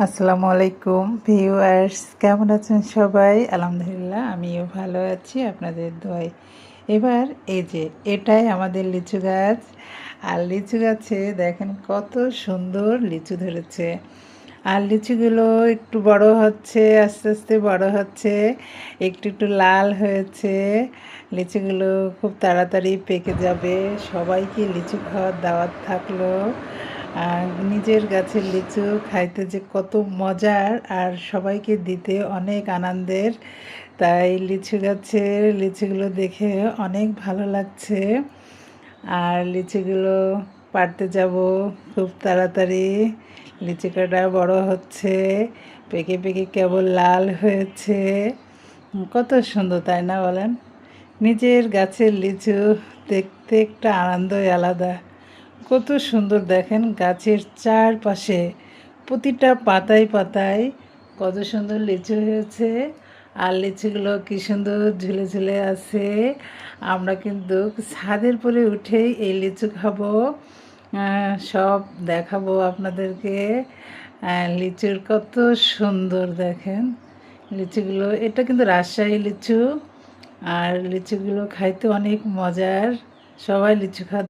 আসসালামু আলাইকুম ভিউয়ার্স, কেমন আছেন সবাই? আলহামদুলিল্লাহ আমিও ভালো আছি আপনাদের দোয়ায়। এবার এই যে এটাই আমাদের লিচু গাছ। আর লিচু গাছে দেখেন কত সুন্দর লিচু ধরেছে। আর লিচুগুলো একটু বড় হচ্ছে, আস্তে আস্তে বড় হচ্ছে, একটু একটু লাল হয়েছে। লিচুগুলো খুব তাড়াতাড়ি পেকে যাবে। সবাইকে লিচু খাওয়ার দাওয়াত থাকলো। আর নিজের গাছের লিচু খাইতে যে কত মজার আর সবাইকে দিতে অনেক আনন্দের। তাই লিচু গাছের লিচুগুলো দেখে অনেক ভালো লাগছে। আর লিচুগুলো পাড়তে যাব খুব তাড়াতাড়ি। লিচু কাটা বড় হচ্ছে, পেকে পেকে কেবল লাল হয়েছে। কত সুন্দর, তাই না বলেন? নিজের গাছের লিচু দেখতে একটা আনন্দই আলাদা। কত সুন্দর দেখেন, গাছের চারপাশে প্রতিটা পাতায় পাতায় কত সুন্দর লিচু হয়েছে। আর লিচুগুলো কি সুন্দর ঝুলে ঝুলে আছে। আমরা কিন্তু ছাদের পরে উঠেই এই লিচু খাবো। সব দেখাবো আপনাদেরকে। লিচুর কত সুন্দর দেখেন লিচুগুলো। এটা কিন্তু রাজশাহী লিচু। আর লিচুগুলো খাইতে অনেক মজার। সবাই লিচু খা